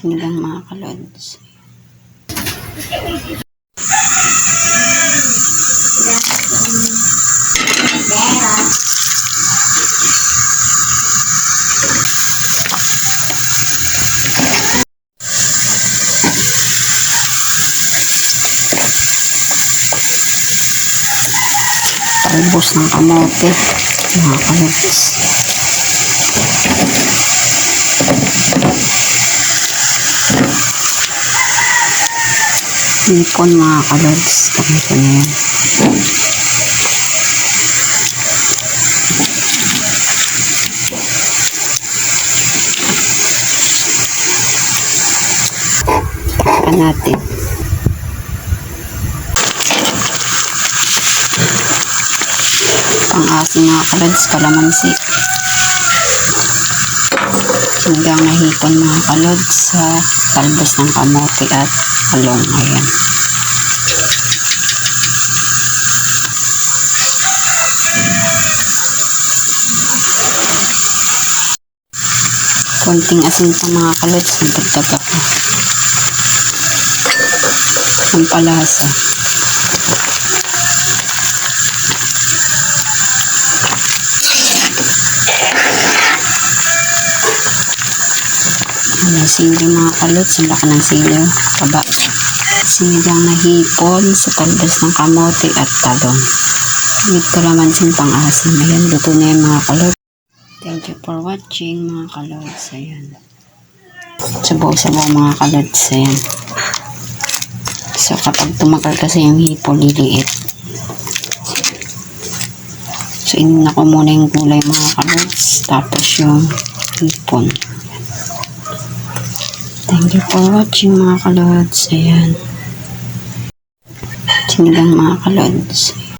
Sinigang mga kalods. Talbos ng kamote mga kalods. Hipon mga kalods. Ganito na yan. Tapan natin. Pang-asin mga kalods, kalamansi. Sinigang na hipon mga kalods sa talbos ng kamote at talong. Ayan. Konting asin pa mga kalods, nagdagdag ako. Pampalasa. Sili mga kalods, ang laki ng sili, taba. Sinigang na hipon sa talbos ng kamote at talong. With kalamansin pang-asin. Ayan, luto na yan mga kalods. Thank you for watching mga kalods. Ayan. Sabaw-sabaw mga kalods. Ayan. So kapag tumagal kasi yung hipon, liliit. So inin ko muna yung gulay mga kalods. Tapos yung hipon. Thank you for watching mga kalods. Ayan. Sinigang mga kalods.